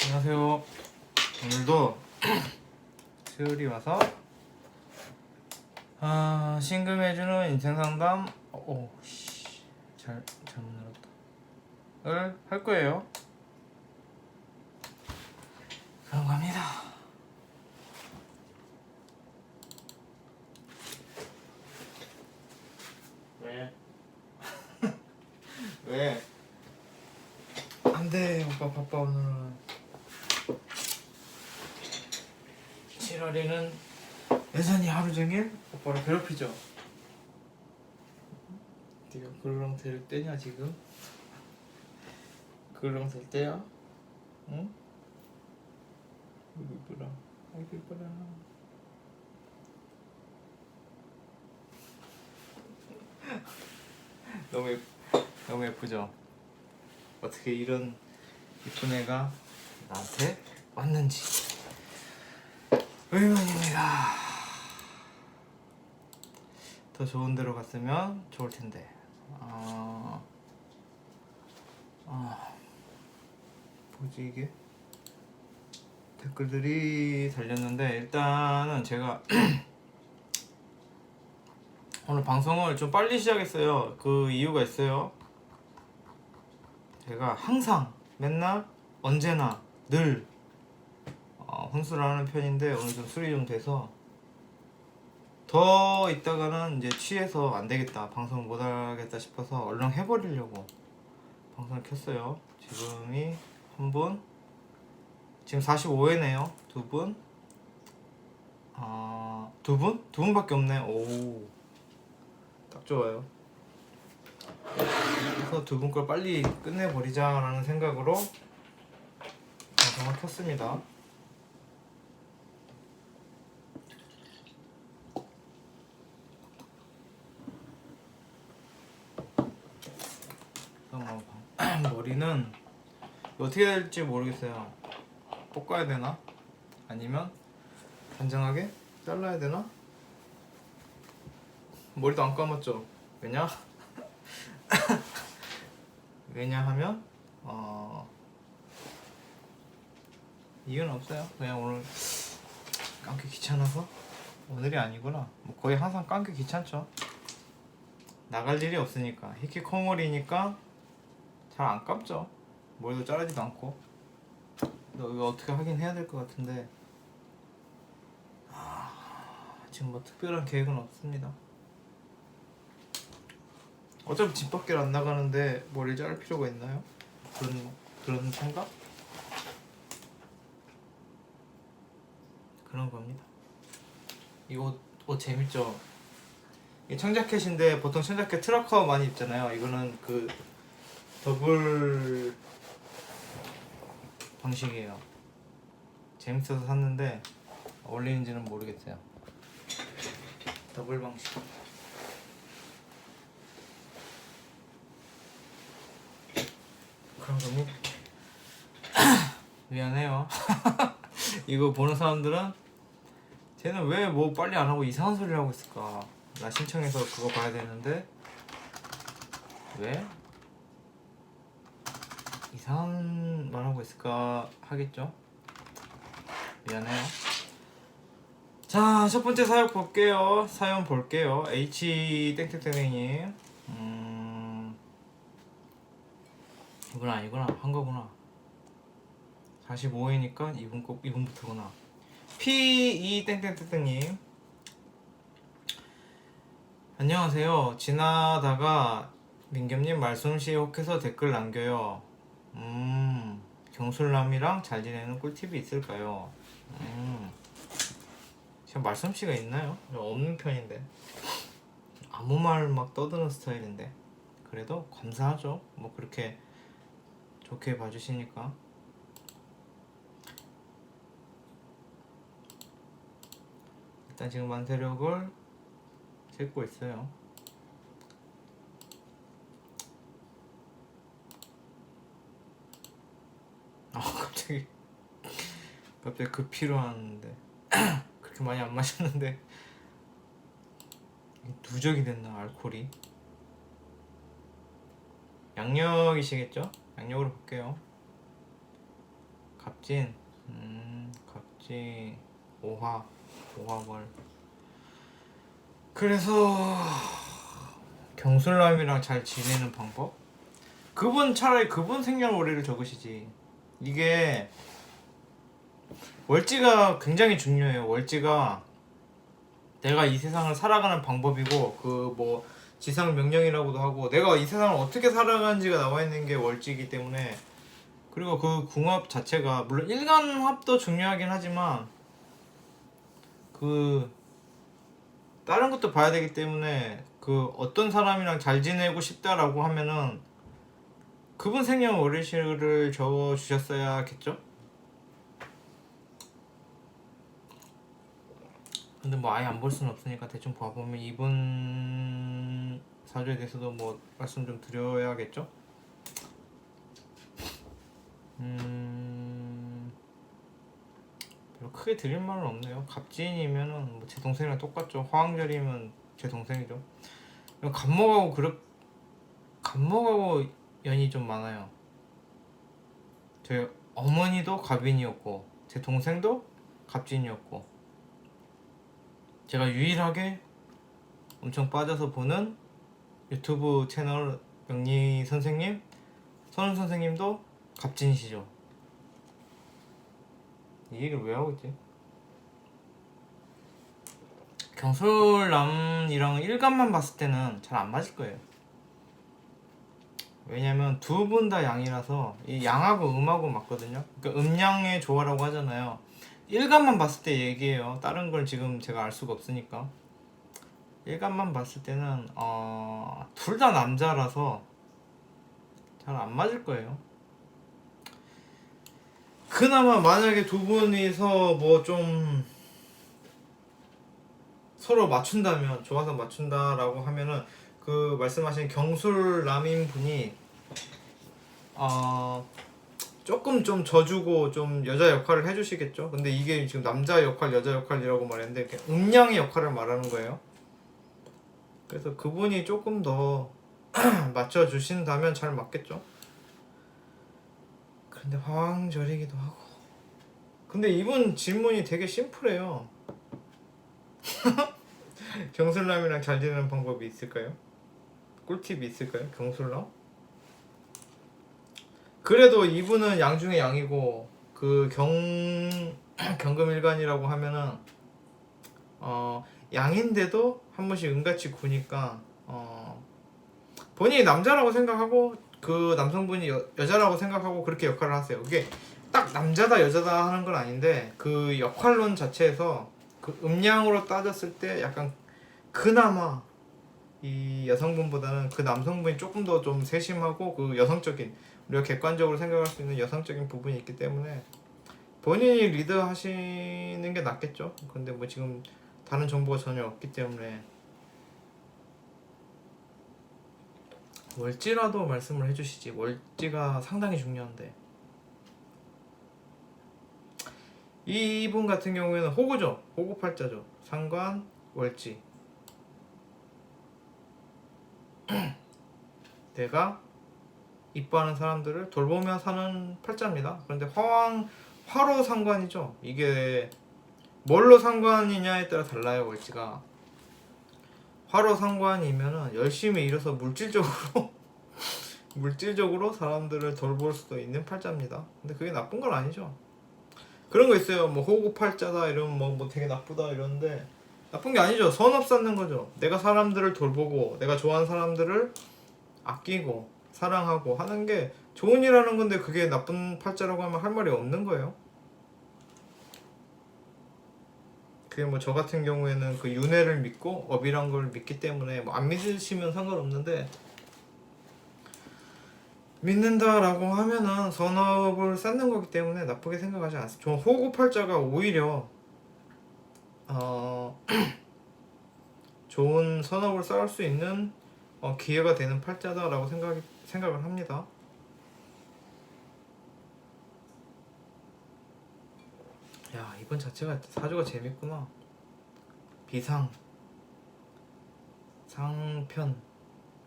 안녕하세요. 오늘도 수요일이 와서 신금해주는 인생상담 잘못 눌렀다 할 거예요. 그런 겁니다. 왜? 왜? 안돼 오빠 바빠 오늘은. 7월에는 여전히 하루 종일 오빠를 괴롭히죠. 네가 그러랑 될 때냐 지금? 그러랑 될 때야? 응? 아이고 이쁘라. 아이고 이쁘라. 너무 예쁘죠? 어떻게 이런 이쁜 애가 나한테 왔는지 의문입니다. 더 좋은 데로 갔으면 좋을 텐데. 뭐지 이게? 댓글들이 달렸는데 일단은 제가 오늘 방송을 좀 빨리 시작했어요. 그 이유가 있어요. 제가 항상 맨날 언제나 늘 혼술을 하는 편인데 오늘 좀 술이 좀 돼서 더 있다가는 이제 취해서 안 되겠다, 방송 못 하겠다 싶어서 얼른 해버리려고 방송을 켰어요. 지금이 한 분, 지금 45회네요. 두 분, 두 분? 두 분밖에 없네. 오, 딱 좋아요. 그래서 두 분 걸 빨리 끝내버리자라는 생각으로 방송을 켰습니다. 머리는 어떻게 해야 될지 모르겠어요. 볶아야 되나? 아니면 단정하게 잘라야 되나? 머리도 안 감았죠? 왜냐? 왜냐하면 이유는 없어요. 그냥 오늘 감기 귀찮아서. 오늘이 아니구나. 뭐 거의 항상 감기 귀찮죠. 나갈 일이 없으니까. 히키코모리니까 잘 안 감죠. 머리도 자르지도 않고. 너 이거 어떻게 하긴 해야 될 것 같은데 지금 뭐 특별한 계획은 없습니다. 어차피 집 밖에 안 나가는데 머리 자를 필요가 있나요? 그런 생각? 그런 겁니다. 이 옷 재밌죠? 이게 청자켓인데 보통 청자켓 트러커 많이 입잖아요. 이거는 그 더블 방식이에요. 재밌어서 샀는데 어울리는지는 모르겠어요. 더블 방식. 그런 겁니다. 미안해요. 이거 보는 사람들은 쟤는 왜 뭐 빨리 안 하고 이상한 소리를 하고 있을까? 나 신청해서 그거 봐야 되는데 왜 이상한 말 하고 있을까 하겠죠? 미안해요. 자, 첫 번째 사연 볼게요. H 땡땡땡님. 이건 아니구나. 한 거구나. 45회니까 이분부터구나. P2 땡땡땡땡님. 안녕하세요. 지나다가 민겸님 말솜씨에 혹해서 댓글 남겨요. 경술남이랑 잘 지내는 꿀팁이 있을까요? 제가 말솜씨가 있나요? 없는 편인데. 아무 말 막 떠드는 스타일인데. 그래도 감사하죠. 뭐 그렇게 좋게 봐주시니까. 일단 지금 만세력을 찍고 있어요. 갑자기 급 필요한데 그렇게 많이 안 마셨는데 누적이 됐나 알코올이. 양력이시겠죠? 양력으로 볼게요. 갑진. 갑진. 오화월. 그래서 경술남이랑 잘 지내는 방법? 차라리 그분 생년월일을 적으시지. 이게 월지가 굉장히 중요해요. 월지가 내가 이 세상을 살아가는 방법이고, 그 뭐 지상 명령이라고도 하고, 내가 이 세상을 어떻게 살아가는지가 나와 있는 게 월지이기 때문에. 그리고 그 궁합 자체가 물론 일간합도 중요하긴 하지만 그 다른 것도 봐야 되기 때문에, 그 어떤 사람이랑 잘 지내고 싶다라고 하면은 그분 생년월일을 적어 주셨어야겠죠? 근데 뭐 아예 안 볼 수는 없으니까 대충 봐보면 이분 사주에 대해서도 뭐 말씀 좀 드려야겠죠? 별로 크게 드릴 말은 없네요. 갑진이면은 뭐 제 동생이랑 똑같죠. 화왕절이면 제 동생이죠. 갑목하고 연이 좀 많아요. 저희 어머니도 갑인이었고 제 동생도 갑진이었고, 제가 유일하게 엄청 빠져서 보는 유튜브 채널 명리 선생님, 선우 선생님도 갑진이시죠. 이 얘기를 왜 하고 있지? 경술남이랑 일간만 봤을 때는 잘 안 맞을 거예요. 왜냐면 두 분 다 양이라서, 이 양하고 음하고 맞거든요. 그러니까 음양의 조화라고 하잖아요. 일간만 봤을 때 얘기해요. 다른 걸 지금 제가 알 수가 없으니까. 일간만 봤을 때는 둘 다 남자라서 잘 안 맞을 거예요. 그나마 만약에 두 분이서 뭐 좀 서로 맞춘다면, 좋아서 맞춘다라고 하면은 그 말씀하신 경술남인 분이 조금 좀 져주고 좀 여자 역할을 해주시겠죠. 근데 이게 지금 남자 역할, 여자 역할이라고 말했는데 이렇게 음양의 역할을 말하는 거예요. 그래서 그분이 조금 더 맞춰주신다면 잘 맞겠죠. 근데 화왕절이기도 하고. 근데 이분 질문이 되게 심플해요. 경술남이랑 잘 지내는 방법이 있을까요? 꿀팁이 있을까요? 경술남? 그래도 이분은 양 중에 양이고, 그 경금일간이라고 하면은 양인데도 한 번씩 은같이 구니까 본인이 남자라고 생각하고 그 남성분이 여자라고 생각하고 그렇게 역할을 하세요. 그게 딱 남자다 여자다 하는 건 아닌데, 그 역할론 자체에서 그 음양으로 따졌을 때 약간 그나마 이 여성분보다는 그 남성분이 조금 더 좀 세심하고, 그 여성적인, 우리가 객관적으로 생각할 수 있는 여성적인 부분이 있기 때문에 본인이 리드하시는 게 낫겠죠. 근데 뭐 지금 다른 정보가 전혀 없기 때문에 월지라도 말씀을 해주시지. 월지가 상당히 중요한데, 이분 같은 경우에는 호구죠. 호구팔자죠. 상관, 월지. 내가 이뻐하는 사람들을 돌보며 사는 팔자입니다. 그런데 화로 상관이죠. 이게 뭘로 상관이냐에 따라 달라요. 월지가 화로 상관이면은 열심히 일해서 물질적으로 사람들을 돌볼 수도 있는 팔자입니다. 근데 그게 나쁜 건 아니죠. 그런 거 있어요. 뭐 호구 팔자다 이러면 뭐 되게 나쁘다 이러는데, 나쁜 게 아니죠. 선업 쌓는 거죠. 내가 사람들을 돌보고 내가 좋아하는 사람들을 아끼고 사랑하고 하는 게 좋은 일하는 건데, 그게 나쁜 팔자라고 하면 할 말이 없는 거예요. 그게 뭐 저 같은 경우에는 그 윤회를 믿고 업이란 걸 믿기 때문에, 뭐 안 믿으시면 상관없는데, 믿는다라고 하면은 선업을 쌓는 거기 때문에 나쁘게 생각하지 않습니다. 저 호구팔자가 오히려 좋은 선업을 쌓을 수 있는 기회가 되는 팔자다라고 생각을 합니다. 야, 이번 자체가 사주가 재밌구나. 비상, 상편,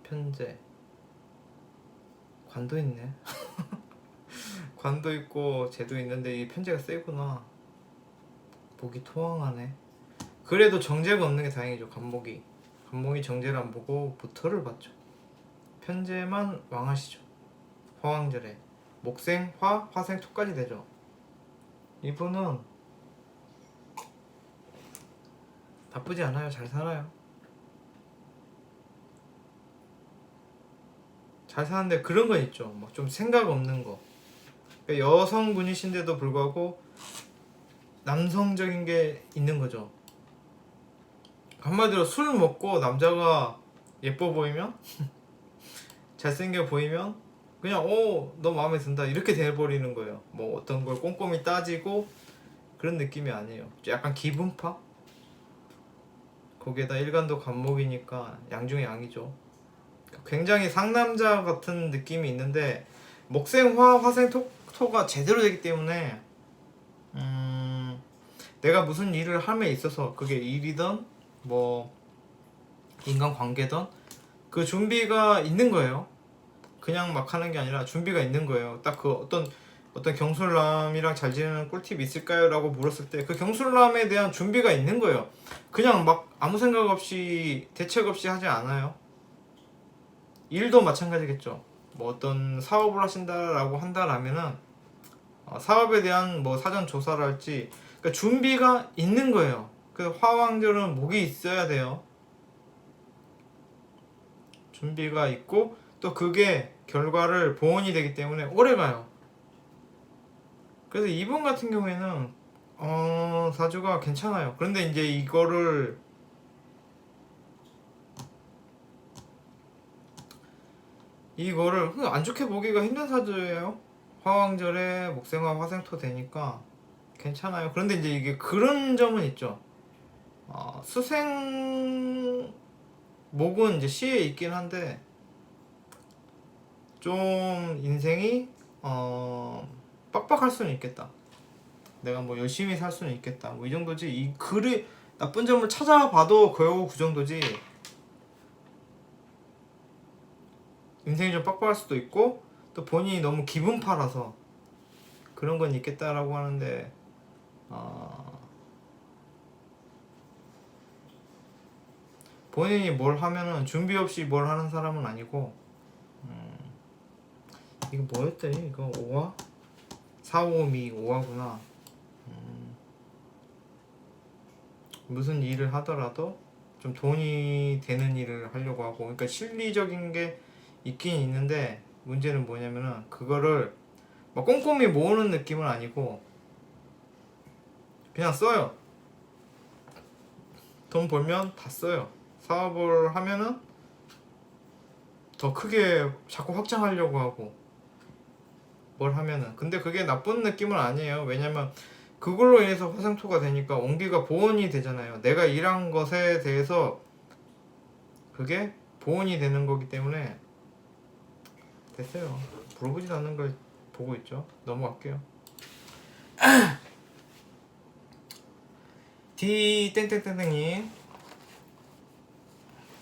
편재, 관도 있네. 간도 있고 쟤도 있는데 이 편제가 세구나. 목이 토항하네. 그래도 정제가 없는 게 다행이죠. 간목이 정제를 안 보고 부터를 봤죠. 편제만 왕하시죠. 화왕절에 목생, 화, 화생, 토까지 되죠. 이분은 나쁘지 않아요. 잘 살아요. 잘 사는데 그런 건 있죠. 막 좀 생각 없는 거. 그러니까 여성분이신데도 불구하고 남성적인 게 있는 거죠. 한마디로 술 먹고 남자가 예뻐 보이면 잘생겨 보이면 그냥 너 마음에 든다 이렇게 돼버리는 거예요. 뭐 어떤 걸 꼼꼼히 따지고 그런 느낌이 아니에요. 약간 기분파? 거기에다 일간도 간목이니까 양중의 양이죠. 굉장히 상남자 같은 느낌이 있는데 목생화, 화생, 토가 제대로 되기 때문에 내가 무슨 일을 함에 있어서 그게 일이든 뭐 인간관계든 그 준비가 있는 거예요. 그냥 막 하는 게 아니라 준비가 있는 거예요. 딱 그 어떤 경술남이랑 잘 지내는 꿀팁 있을까요? 라고 물었을 때 그 경술남에 대한 준비가 있는 거예요. 그냥 막 아무 생각 없이 대책 없이 하지 않아요. 일도 마찬가지겠죠. 뭐 어떤 사업을 하신다라고 한다라면은 사업에 대한 뭐 사전 조사를 할지 그러니까 준비가 있는 거예요. 그 화왕절은 목이 있어야 돼요. 준비가 있고 또 그게 결과를 보온이 되기 때문에 오래 가요. 그래서 이분 같은 경우에는 사주가 괜찮아요. 그런데 이제 이거를 안 좋게 보기가 힘든 사주예요. 화왕절에 목생화 화생토 되니까 괜찮아요. 그런데 이제 이게 그런 점은 있죠. 수생 목은 이제 시에 있긴 한데 좀 인생이 빡빡할 수는 있겠다. 내가 뭐 열심히 살 수는 있겠다. 뭐 이 정도지. 이 글이 나쁜 점을 찾아봐도 겨우 그 정도지. 인생이 좀 빡빡할 수도 있고 또 본인이 너무 기분파라서 그런 건 있겠다라고 하는데 본인이 뭘 하면은 준비 없이 뭘 하는 사람은 아니고 이거 뭐였더니 이거 5화? 452 5화구나. 무슨 일을 하더라도 좀 돈이 되는 일을 하려고 하고 그러니까 실리적인 게 있긴 있는데 문제는 뭐냐면은 그거를 막 꼼꼼히 모으는 느낌은 아니고 그냥 써요. 돈 벌면 다 써요. 사업을 하면은 더 크게 자꾸 확장하려고 하고 뭘 하면은 근데 그게 나쁜 느낌은 아니에요. 왜냐면 그걸로 인해서 화생토가 되니까 온기가 보온이 되잖아요. 내가 일한 것에 대해서 그게 보온이 되는 거기 때문에 됐어요. 물어보지도 않는 걸 보고 있죠. 넘어갈게요. D 땡땡땡땡님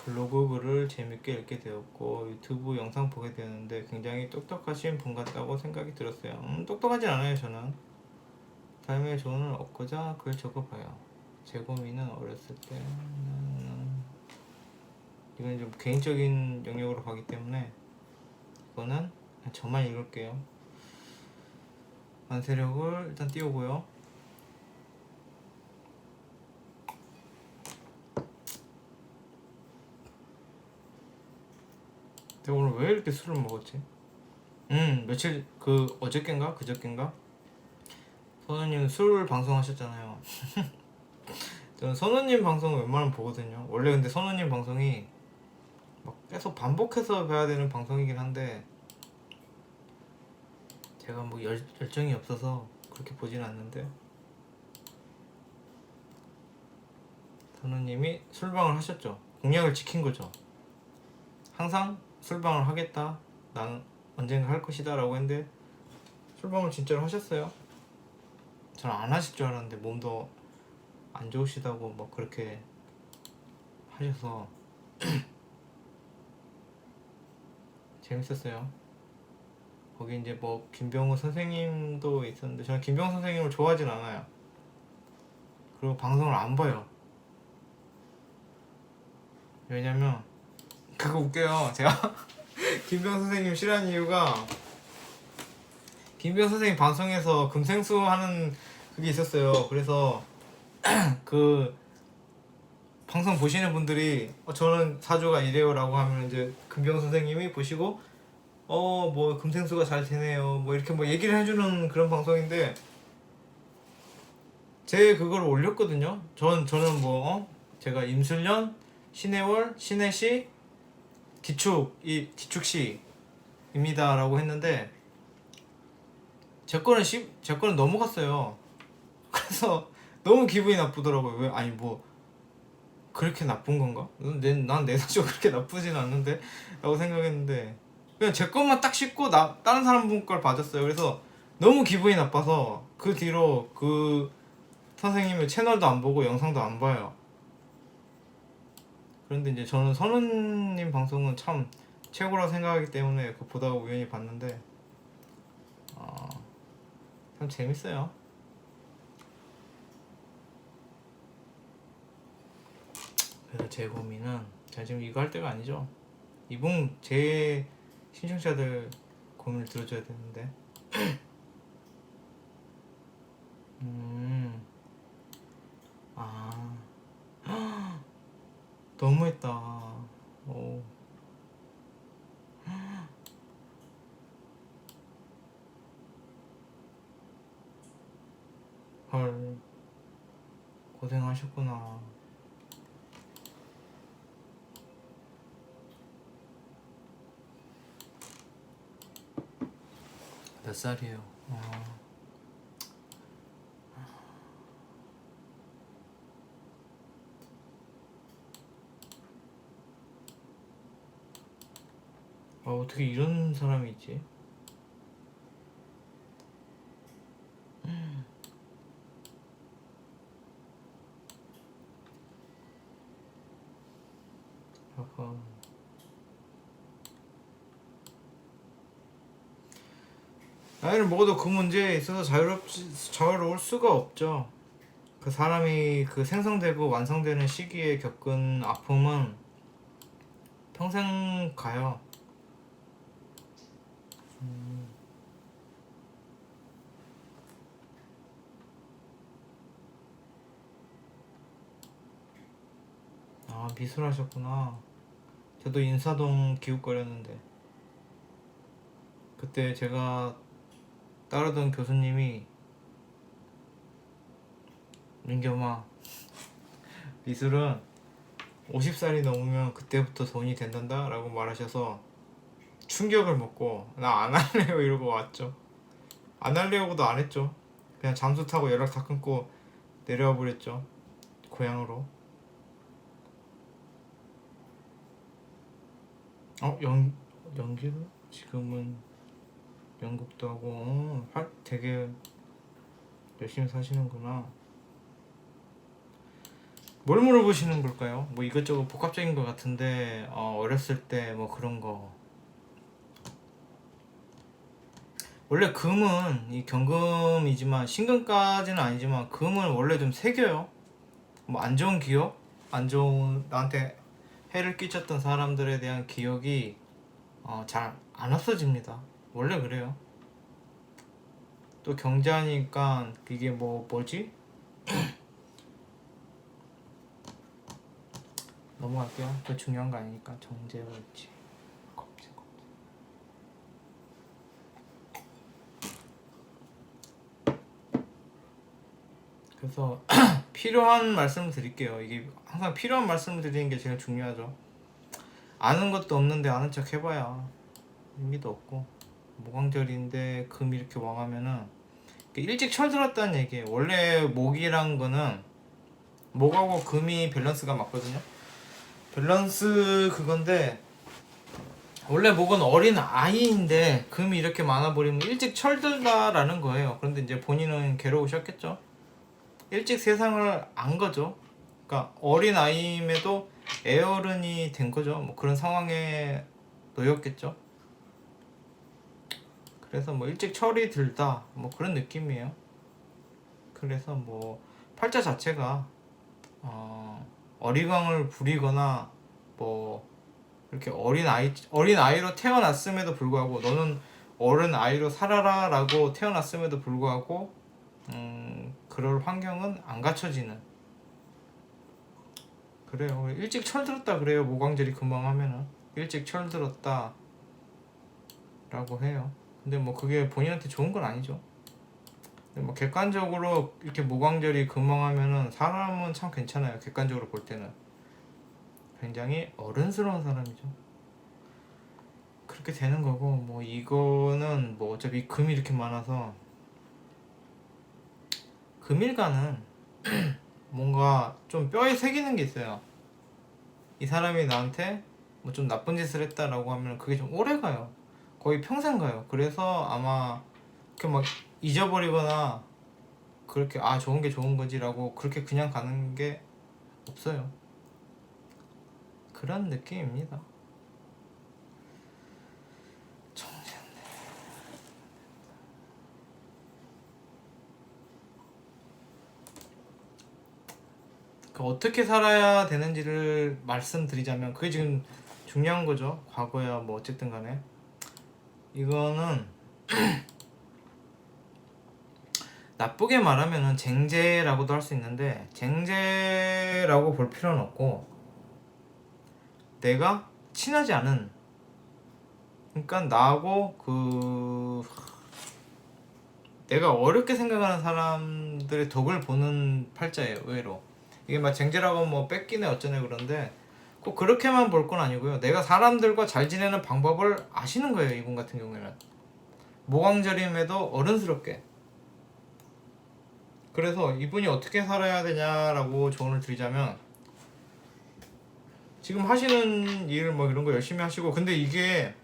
블로그 글을 재밌게 읽게 되었고 유튜브 영상 보게 되었는데 굉장히 똑똑하신 분 같다고 생각이 들었어요. 똑똑하진 않아요. 저는 삶의 조언을 얻고자 글 적어봐요. 제 고민은 어렸을 때 이건 좀 개인적인 영역으로 가기 때문에 이거는 저만 읽을게요. 만세력을 일단 띄우고요. 내가 오늘 왜 이렇게 술을 먹었지? 며칠 어저껜가 그저껜가 선우님 술 방송하셨잖아요. 저는 선우님 방송을 웬만하면 보거든요. 원래 근데 선우님 방송이 막 계속 반복해서 봐야 되는 방송이긴 한데 제가 뭐 열정이 없어서 그렇게 보진 않는데 선우님이 술방을 하셨죠. 공약을 지킨 거죠. 항상 술방을 하겠다. 난 언젠가 할 것이다 라고 했는데 술방을 진짜로 하셨어요. 저는 안 하실 줄 알았는데 몸도 안 좋으시다고 뭐 그렇게 하셔서 재밌었어요. 거기 이제 뭐 김병우 선생님도 있었는데 저는 김병우 선생님을 좋아하진 않아요. 그리고 방송을 안 봐요. 왜냐면 그거 웃겨요. 제가 김병우 선생님 싫어하는 이유가 김병우 선생님 방송에서 금생수 하는 그게 있었어요. 그래서 그 방송 보시는 분들이 저는 사주가 이래요 라고 하면 이제 금병우 선생님이 보시고 뭐 금생수가 잘 되네요 뭐 이렇게 뭐 얘기를 해주는 그런 방송인데 제 그걸 올렸거든요. 저는 뭐 제가 임술년, 신해월, 신해시, 기축시입니다 라고 했는데 제 거는 넘어갔어요. 그래서 너무 기분이 나쁘더라고요. 왜 아니 뭐 그렇게 나쁜 건가? 난 내 사주가 그렇게 나쁘진 않는데 라고 생각했는데 그냥 제 것만 딱 씹고 다른 사람 분 걸 봐줬어요. 그래서 너무 기분이 나빠서 그 뒤로 그 선생님의 채널도 안 보고 영상도 안 봐요. 그런데 이제 저는 선우님 방송은 참 최고라고 생각하기 때문에 그거 보다가 우연히 봤는데 참 재밌어요. 그래서 제 고민은 제가 지금 이거 할 때가 아니죠. 이분 제 신청자들 고민을 들어줘야 되는데 너무했다. 오. 헐 고생하셨구나. 몇 살이에요? 어떻게 이런 사람이 있지? 약간 나이를 먹어도 그 문제에 있어서 자유로울 수가 없죠. 그 사람이 그 생성되고 완성되는 시기에 겪은 아픔은 평생 가요. 미술하셨구나. 저도 인사동 기웃거렸는데 그때 제가 따르던 교수님이 민겸아 미술은 50살이 넘으면 그때부터 돈이 된단다 라고 말하셔서 충격을 먹고 나 안 할래요 이러고 왔죠. 안 할래요고도 안 했죠. 그냥 잠수 타고 연락 다 끊고 내려와 버렸죠. 고향으로. 연기를? 지금은 연극도 하고 되게 열심히 사시는구나. 뭘 물어보시는 걸까요? 뭐 이것저것 복합적인 것 같은데 어렸을 때 뭐 그런 거. 원래 금은 이 경금이지만 신금까지는 아니지만 금은 원래 좀 새겨요. 뭐 안 좋은 기억, 안 좋은 나한테 해를 끼쳤던 사람들에 대한 기억이 잘 안 없어집니다. 원래 그래요. 또 경자니까 이게 뭐지? 넘어갈게요. 그 중요한 거 아니니까 정제가 있지. 그래서 필요한 말씀을 드릴게요. 이게 항상 필요한 말씀을 드리는 게 제일 중요하죠. 아는 것도 없는데 아는 척 해봐야 의미도 없고. 모광절인데 금이 이렇게 왕하면은 일찍 철들었다는 얘기예요. 원래 목이란 거는 목하고 금이 밸런스가 맞거든요. 밸런스 그건데 원래 목은 어린 아이인데 금이 이렇게 많아버리면 일찍 철들다라는 거예요. 그런데 이제 본인은 괴로우셨겠죠. 일찍 세상을 안 거죠. 그러니까 어린 아이임에도 애어른이 된 거죠. 뭐 그런 상황에 놓였겠죠. 그래서 뭐 일찍 철이 들다 뭐 그런 느낌이에요. 그래서 뭐 팔자 자체가 어리광을 부리거나 뭐 이렇게 어린 아이로 태어났음에도 불구하고 너는 어른 아이로 살아라라고 태어났음에도 불구하고 그럴 환경은 안 갖춰지는. 그래요. 일찍 철들었다 그래요. 모광절이 금방 하면은 일찍 철들었다 라고 해요. 근데 뭐 그게 본인한테 좋은 건 아니죠. 근데 뭐 객관적으로 이렇게 모광절이 금방하면은 사람은 참 괜찮아요. 객관적으로 볼 때는 굉장히 어른스러운 사람이죠. 그렇게 되는 거고, 뭐 이거는 뭐 어차피 금이 이렇게 많아서 금일가는 뭔가 좀 뼈에 새기는 게 있어요. 이 사람이 나한테 뭐 좀 나쁜 짓을 했다라고 하면 그게 좀 오래 가요. 거의 평생 가요. 그래서 아마 이렇게 막 잊어버리거나 그렇게 아 좋은 게 좋은 거지라고 그렇게 그냥 가는 게 없어요. 그런 느낌입니다. 그 어떻게 살아야 되는지를 말씀드리자면 그게 지금 중요한 거죠. 과거야 뭐 어쨌든 간에 이거는 나쁘게 말하면은 쟁제라고도 할 수 있는데 쟁제라고 볼 필요는 없고 내가 친하지 않은 그러니까 나하고 내가 어렵게 생각하는 사람들의 덕을 보는 팔자예요. 의외로 이게 막 쟁제라고 뭐 뺏기네 어쩌네 그런데 꼭 그렇게만 볼 건 아니고요. 내가 사람들과 잘 지내는 방법을 아시는 거예요. 이분 같은 경우에는 모광절임에도 어른스럽게. 그래서 이분이 어떻게 살아야 되냐라고 조언을 드리자면 지금 하시는 일 뭐 이런 거 열심히 하시고 근데 이게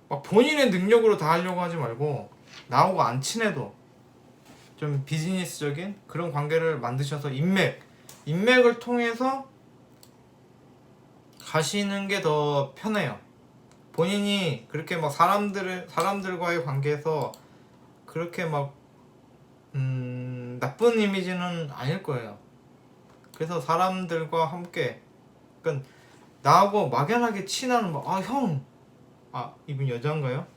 막 본인의 능력으로 다 하려고 하지 말고 나하고 안 친해도 좀 비즈니스적인 그런 관계를 만드셔서 인맥을 통해서 가시는 게 더 편해요. 본인이 그렇게 막 사람들과의 관계에서 그렇게 막 나쁜 이미지는 아닐 거예요. 그래서 사람들과 함께 그러니까 나하고 막연하게 친한 이분 여자인가요?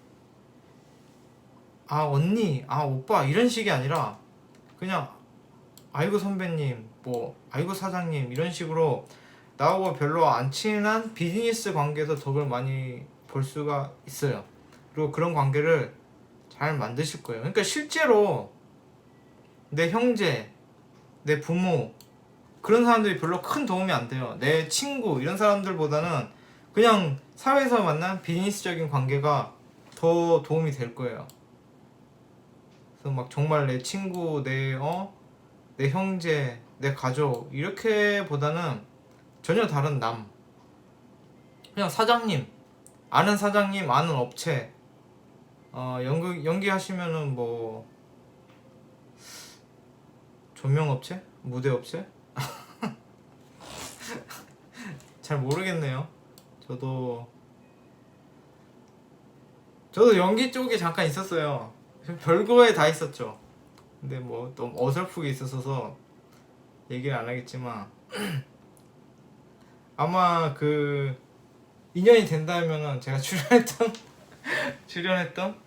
언니, 오빠 이런 식이 아니라 그냥 아이고 선배님, 뭐 아이고 사장님 이런 식으로 나하고 별로 안 친한 비즈니스 관계에서 덕을 많이 볼 수가 있어요. 그리고 그런 관계를 잘 만드실 거예요. 그러니까 실제로 내 형제, 내 부모 그런 사람들이 별로 큰 도움이 안 돼요. 내 친구 이런 사람들보다는 그냥 사회에서 만난 비즈니스적인 관계가 더 도움이 될 거예요. 그래서 막 정말 내 친구, 내 형제, 내 가족 이렇게보다는 전혀 다른 그냥 사장님, 아는 사장님, 아는 업체, 연기하시면은 뭐 조명업체, 무대업체, 잘 모르겠네요. 저도 연기 쪽에 잠깐 있었어요. 별거에 다 있었죠. 근데 뭐 너무 어설프게 있었어서 얘기를 안 하겠지만 아마 그 인연이 된다면은 제가 출연했던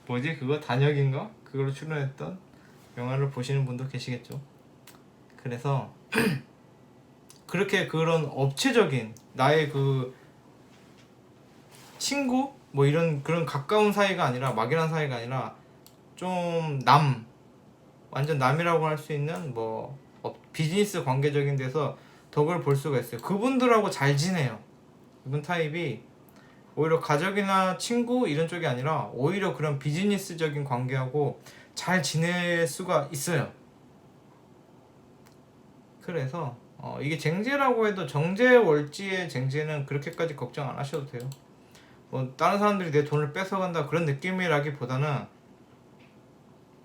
뭐지 그거 단역인가 그걸로 출연했던 영화를 보시는 분도 계시겠죠. 그래서 그렇게 그런 업체적인 나의 그 친구 뭐 이런 그런 가까운 사이가 아니라 막연한 사이가 아니라 좀 완전 남이라고 할 수 있는 뭐 비즈니스 관계적인 데서 덕을 볼 수가 있어요. 그분들하고 잘 지내요. 이분 타입이 오히려 가족이나 친구 이런 쪽이 아니라 오히려 그런 비즈니스적인 관계하고 잘 지낼 수가 있어요. 그래서 이게 쟁제라고 해도 정제월지의 쟁제는 그렇게까지 걱정 안 하셔도 돼요. 뭐 다른 사람들이 내 돈을 뺏어간다 그런 느낌이라기보다는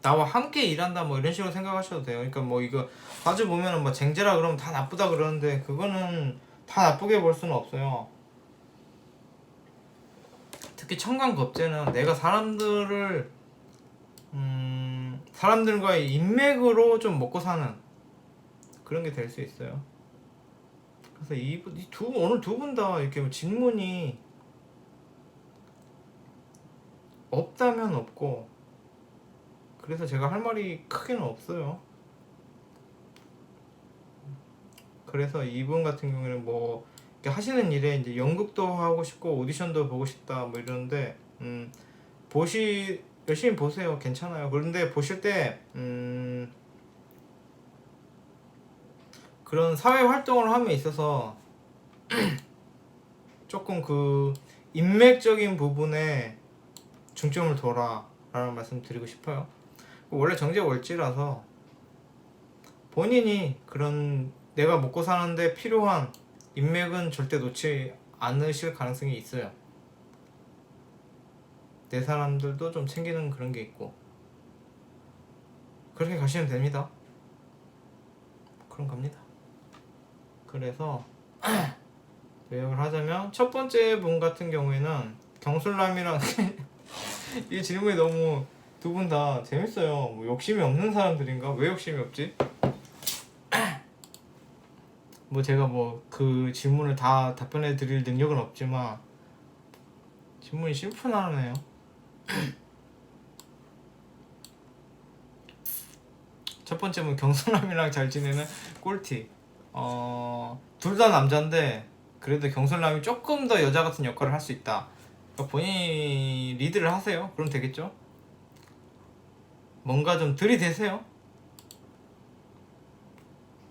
나와 함께 일한다 뭐 이런 식으로 생각하셔도 돼요. 그러니까 뭐 이거 자주 보면은 뭐 쟁제라 그러면 다 나쁘다 그러는데 그거는 다 나쁘게 볼 수는 없어요. 특히 청강겁제는 내가 사람들과의 인맥으로 좀 먹고 사는 그런 게 될 수 있어요. 그래서 오늘 두 분 다 이렇게 뭐 질문이 없다면 없고, 그래서 제가 할 말이 크게는 없어요. 그래서 이분 같은 경우에는 뭐 이렇게 하시는 일에 이제 연극도 하고 싶고 오디션도 보고 싶다 뭐 이러는데, 열심히 보세요. 괜찮아요. 그런데 보실 때 그런 사회 활동을 함에 있어서 조금 그 인맥적인 부분에 중점을 둬라 라는 말씀 드리고 싶어요. 원래 정제월지라서 본인이 그런 내가 먹고 사는데 필요한 인맥은 절대 놓지 않으실 가능성이 있어요. 내 사람들도 좀 챙기는 그런 게 있고, 그렇게 가시면 됩니다. 그런 겁니다. 그래서 요약을 하자면, 첫 번째 분 같은 경우에는 경술남이랑 이 질문이 너무 두 분 다 재밌어요. 뭐 욕심이 없는 사람들인가? 왜 욕심이 없지? 뭐 제가 뭐 그 질문을 다 답변해 드릴 능력은 없지만 질문이 심플하네요. 첫 번째 분 경솔남이랑 잘 지내는 꿀팁. 둘 다 남자인데 그래도 경솔남이 조금 더 여자 같은 역할을 할 수 있다. 그러니까 본인이 리드를 하세요. 그럼 되겠죠? 뭔가 좀 들이대세요.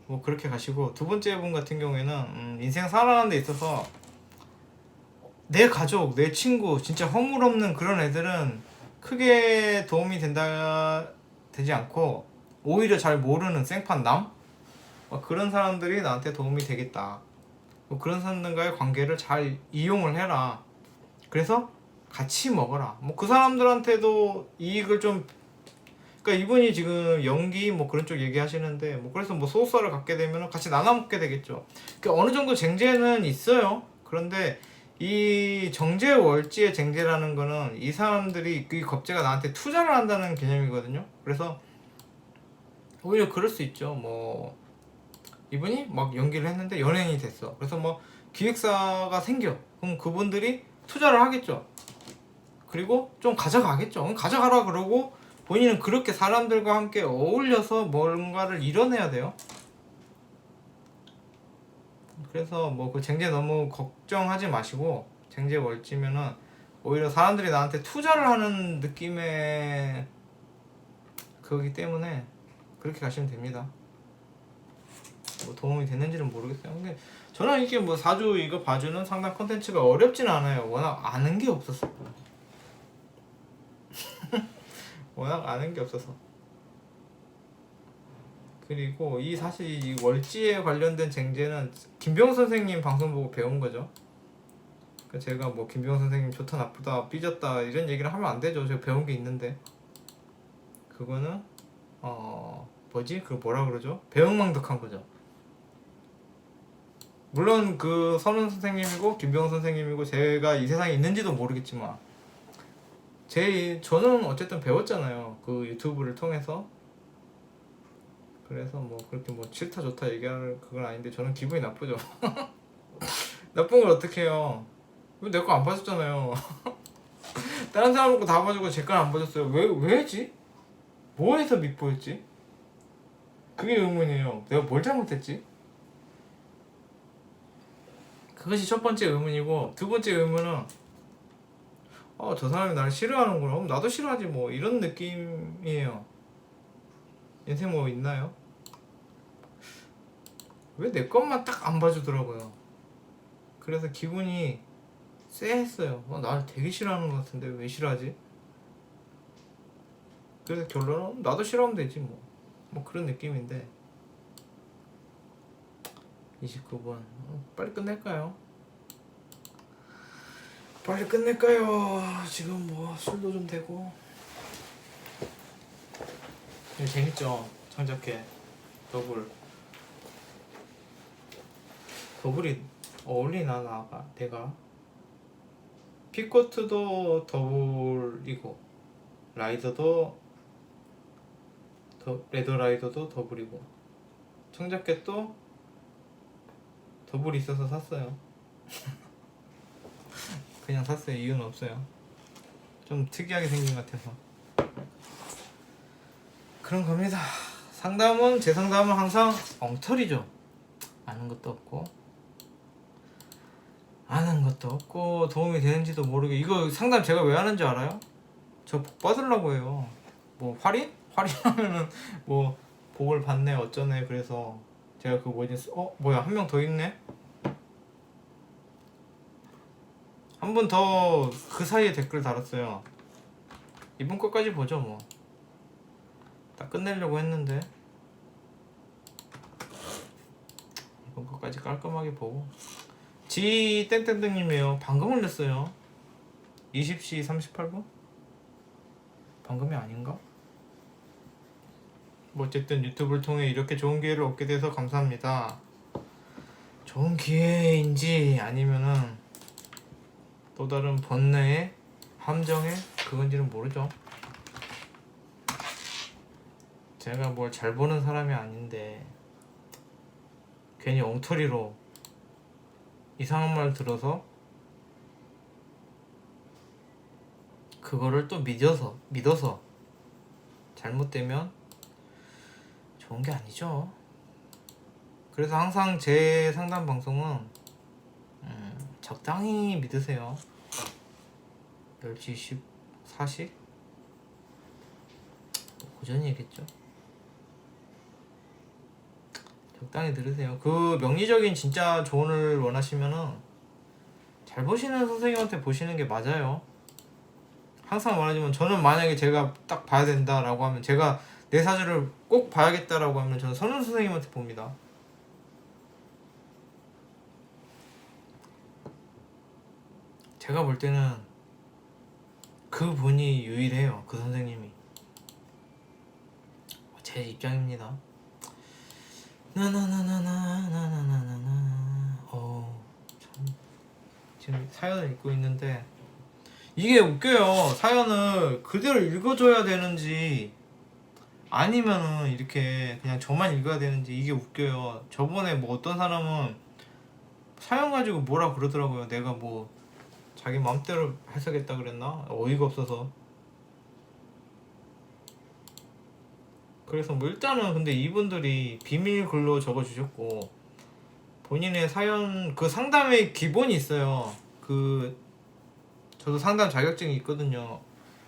뭐 그렇게 가시고, 두 번째 분 같은 경우에는 인생 살아가는 데 있어서 내 가족, 내 친구, 진짜 허물없는 그런 애들은 크게 도움이 되지 않고, 오히려 잘 모르는 생판남? 그런 사람들이 나한테 도움이 되겠다. 뭐 그런 사람들과의 관계를 잘 이용을 해라. 그래서 같이 먹어라. 뭐 그 사람들한테도 이익을 좀, 그러니까 이분이 지금 연기 뭐 그런 쪽 얘기하시는데, 뭐 그래서 뭐 소속사를 갖게 되면 같이 나눠 먹게 되겠죠. 그러니까 어느 정도 쟁제는 있어요. 그런데 이 정제월지의 쟁제라는 거는 이 사람들이 이 겁제가 나한테 투자를 한다는 개념이거든요. 그래서 오히려 그럴 수 있죠. 뭐 이분이 막 연기를 했는데 연예인이 됐어. 그래서 뭐 기획사가 생겨. 그럼 그분들이 투자를 하겠죠. 그리고 좀 가져가겠죠. 그럼 가져가라 그러고 본인은 그렇게 사람들과 함께 어울려서 뭔가를 이뤄내야 돼요. 그래서 뭐 그 쟁제 너무 걱정하지 마시고, 쟁제 월지면은 오히려 사람들이 나한테 투자를 하는 느낌의 그거기 때문에 그렇게 가시면 됩니다. 뭐 도움이 됐는지는 모르겠어요. 근데 저는 이게 뭐 사주 이거 봐주는 상담 컨텐츠가 어렵진 않아요. 워낙 아는 게 없었어. 워낙 아는 게 없어서. 그리고 사실 이 월지에 관련된 쟁제는 김병 선생님 방송 보고 배운 거죠. 그러니까 제가 뭐 김병 선생님 좋다 나쁘다 삐졌다 이런 얘기를 하면 안 되죠. 제가 배운 게 있는데, 그거는 그 뭐라 그러죠? 배응망덕한 거죠. 물론 그 선훈 선생님이고 김병 선생님이고 제가 이 세상에 있는지도 모르겠지만 저는 어쨌든 배웠잖아요. 그 유튜브를 통해서. 그래서 뭐 그렇게 뭐 싫다 좋다 얘기할 그건 아닌데 저는 기분이 나쁘죠. 나쁜 걸 어떻게 해요? 내 거 안 봐줬잖아요. 다른 사람 거 다 봐주고 제 걸 안 봐줬어요. 왜지? 뭐 해서 밉보였지? 그게 의문이에요. 내가 뭘 잘못했지? 그것이 첫 번째 의문이고, 두 번째 의문은 저 사람이 나를 싫어하는구나. 그럼 나도 싫어하지 뭐, 이런 느낌이에요. 인생 뭐 있나요? 왜 내 것만 딱 안 봐주더라고요. 그래서 기분이 쎄했어요. 나를 되게 싫어하는 것 같은데 왜 싫어하지? 그래서 결론은 나도 싫어하면 되지 뭐 그런 느낌인데. 29번 빨리 끝낼까요? 빨리 끝낼까요? 지금 뭐 술도 좀 되고. 재밌죠? 창작회 더블이 어울리나? 내가 피코트도 더블이고 라이더도 레더라이더도 더블이고 청자켓도 더블이 있어서 샀어요. 그냥 샀어요. 이유는 없어요. 좀 특이하게 생긴 것 같아서 그런 겁니다. 상담은 제 상담은 항상 엉터리죠. 아는 것도 없고 도움이 되는지도 모르게. 이거 상담 제가 왜 하는지 알아요? 저 복 받으려고 해요. 뭐 할인하면은 뭐 복을 받네 어쩌네. 그래서 제가 그 뭐지 뭐야 한 명 더 있네. 한 분 더 그 사이에 댓글 달았어요. 이분 거까지 보죠 뭐. 다 끝내려고 했는데 이번 거까지 깔끔하게 보고. 지 땡땡땡님이에요. 방금 올렸어요. 20시 38분? 방금이 아닌가? 뭐 어쨌든 유튜브를 통해 이렇게 좋은 기회를 얻게 돼서 감사합니다. 좋은 기회인지 아니면은 또 다른 번뇌의 함정의 그건지는 모르죠. 제가 뭘 잘 보는 사람이 아닌데 괜히 엉터리로 이상한 말 들어서 그거를 또 믿어서 잘못되면 좋은 게 아니죠. 그래서 항상 제 상담 방송은 적당히 믿으세요. 10시 24시? 오전이겠죠. 적당히 들으세요. 그 명리적인 진짜 조언을 원하시면은 잘 보시는 선생님한테 보시는 게 맞아요. 항상 말하지만 저는 만약에 제가 딱 봐야 된다라고 하면 제가 내 사주를 꼭 봐야겠다라고 하면 저는 선우 선생님한테 봅니다. 제가 볼 때는 그분이 유일해요. 그 선생님이. 제 입장입니다. 나나나나나나나나나나. 참 지금 사연을 읽고 있는데 이게 웃겨요. 사연을 그대로 읽어줘야 되는지 아니면은 이렇게 그냥 저만 읽어야 되는지 이게 웃겨요. 저번에 뭐 어떤 사람은 사연 가지고 뭐라 그러더라고요. 내가 뭐 자기 마음대로 해석했다 그랬나? 어이가 없어서. 그래서 뭐 일단은 근데 이분들이 비밀 글로 적어주셨고 본인의 사연 그 상담의 기본이 있어요. 그 저도 상담 자격증이 있거든요.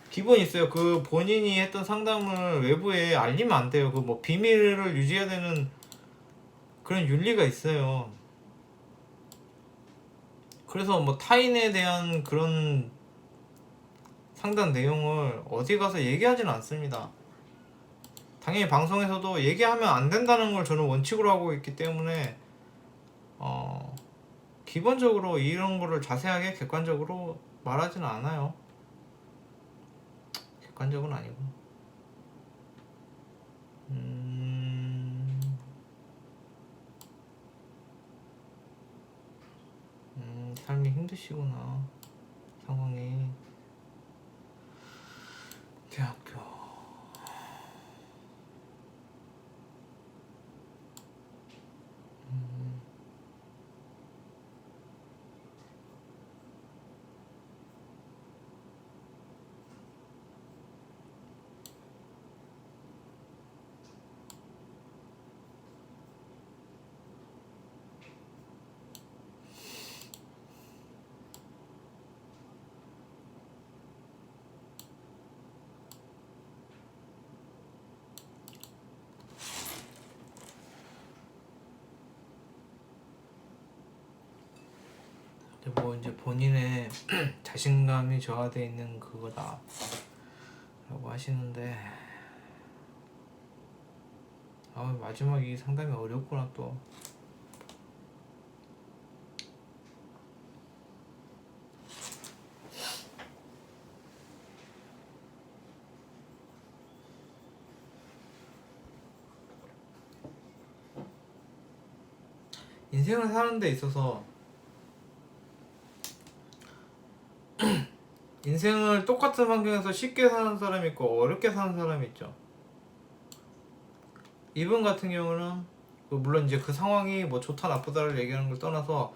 기본이 있어요. 그 본인이 했던 상담을 외부에 알리면 안 돼요. 그 뭐 비밀을 유지해야 되는 그런 윤리가 있어요. 그래서 뭐 타인에 대한 그런 상담 내용을 어디 가서 얘기하지는 않습니다. 당연히 방송에서도 얘기하면 안 된다는 걸 저는 원칙으로 하고 있기 때문에 기본적으로 이런 거를 자세하게 객관적으로 말하지는 않아요. 객관적은 아니고. 삶이 힘드시구나. 상황이. 대학교. 뭐 이제 본인의 자신감이 저하되어 있는 그거다 라고 하시는데 마지막 이 상담이 어렵구나 또. 인생을 사는 데 있어서 인생을 똑같은 환경에서 쉽게 사는 사람이 있고 어렵게 사는 사람이 있죠. 이분 같은 경우는 물론 이제 그 상황이 뭐 좋다 나쁘다를 얘기하는 걸 떠나서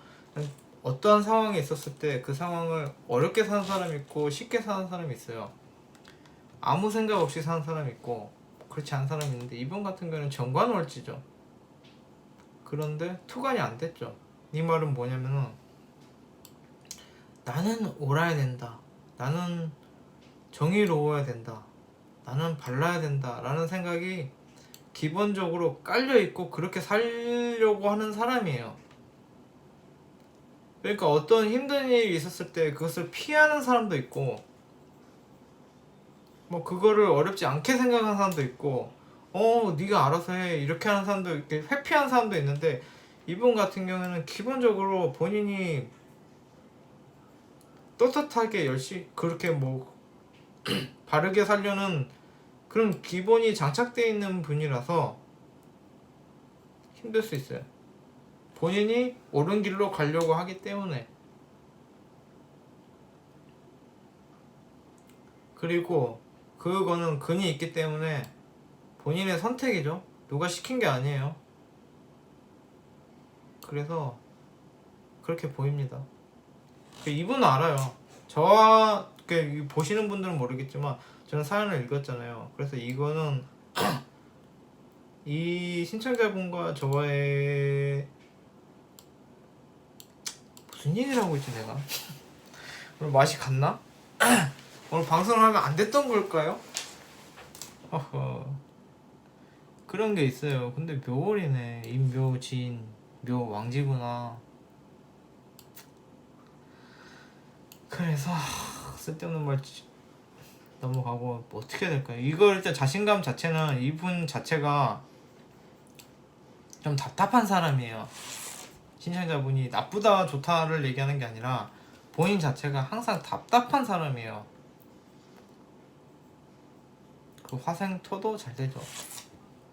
어떠한 상황에 있었을 때 그 상황을 어렵게 사는 사람이 있고 쉽게 사는 사람이 있어요. 아무 생각 없이 사는 사람이 있고 그렇지 않은 사람이 있는데, 이분 같은 경우는 정관월지죠. 그런데 투관이 안 됐죠. 이 말은 뭐냐면은 나는 옳아야 된다, 나는 정의로워야 된다, 나는 발라야 된다 라는 생각이 기본적으로 깔려있고 그렇게 살려고 하는 사람이에요. 그러니까 어떤 힘든 일이 있었을 때 그것을 피하는 사람도 있고, 뭐 그거를 어렵지 않게 생각하는 사람도 있고, 네가 알아서 해 이렇게 하는 사람도, 이렇게 회피하는 사람도 있는데, 이분 같은 경우에는 기본적으로 본인이 떳떳하게 열심히 그렇게 뭐 바르게 살려는 그런 기본이 장착되어 있는 분이라서 힘들 수 있어요. 본인이 옳은 길로 가려고 하기 때문에. 그리고 그거는 근이 있기 때문에 본인의 선택이죠. 누가 시킨 게 아니에요. 그래서 그렇게 보입니다. 이분은 알아요. 저와 보시는 분들은 모르겠지만 저는 사연을 읽었잖아요. 그래서 이거는 이 신청자분과 저와의 무슨 얘기를 하고 있지 내가? 오늘 맛이 갔나? 오늘 방송을 하면 안 됐던 걸까요? 허허. 그런 게 있어요. 근데 묘월이네. 임묘 진 묘 왕지구나. 그래서 쓸데없는 말 넘어가고 뭐 어떻게 해야 될까요? 이거 일단 자신감 자체는 이분 자체가 좀 답답한 사람이에요. 신청자분이 나쁘다 좋다를 얘기하는 게 아니라 본인 자체가 항상 답답한 사람이에요. 그 화생토도 잘 되죠.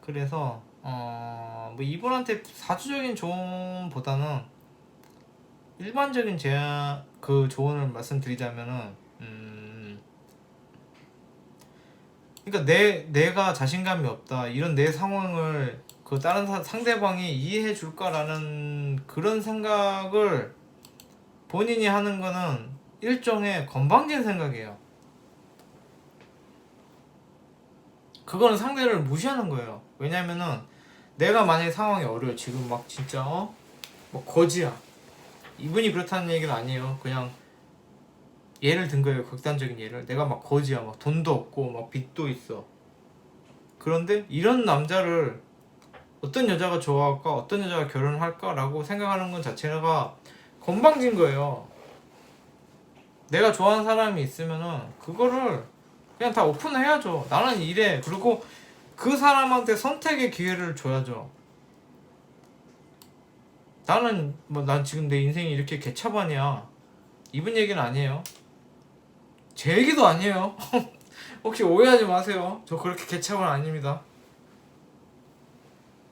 그래서 뭐 이분한테 사주적인 조언보다는 일반적인 그 조언을 말씀드리자면은 그러니까 내가 자신감이 없다 이런 내 상황을 그 다른 상대방이 이해해 줄까라는 그런 생각을 본인이 하는 거는 일종의 건방진 생각이에요. 그거는 상대를 무시하는 거예요. 왜냐면은 내가 만약에 상황이 어려워, 지금 막 진짜 뭐 거지야, 이분이 그렇다는 얘기는 아니에요. 그냥 예를 든 거예요. 극단적인 예를. 내가 막 거지야, 막 돈도 없고 막 빚도 있어. 그런데 이런 남자를 어떤 여자가 좋아할까, 어떤 여자가 결혼할까 라고 생각하는 것 자체가 건방진 거예요. 내가 좋아하는 사람이 있으면은 그거를 그냥 다 오픈해야죠. 나는 이래. 그리고 그 사람한테 선택의 기회를 줘야죠. 나는 난 지금 내 인생이 이렇게 개차반이야, 이분 얘기는 아니에요. 제 얘기도 아니에요. 혹시 오해하지 마세요. 저 그렇게 개차반 아닙니다.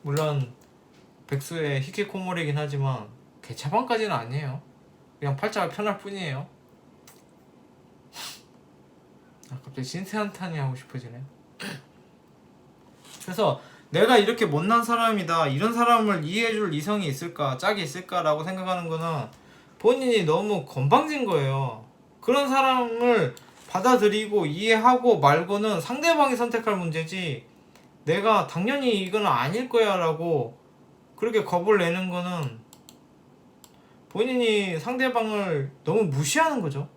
물론 백수의 히키코모리긴 하지만 개차반까지는 아니에요. 그냥 팔자가 편할 뿐이에요. 갑자기 신세한탄이 하고 싶어지네. 그래서 내가 이렇게 못난 사람이다, 이런 사람을 이해해줄 이성이 있을까, 짝이 있을까라고 생각하는 거는 본인이 너무 건방진 거예요. 그런 사람을 받아들이고 이해하고 말고는 상대방이 선택할 문제지, 내가 당연히 이건 아닐 거야 라고 그렇게 겁을 내는 거는 본인이 상대방을 너무 무시하는 거죠.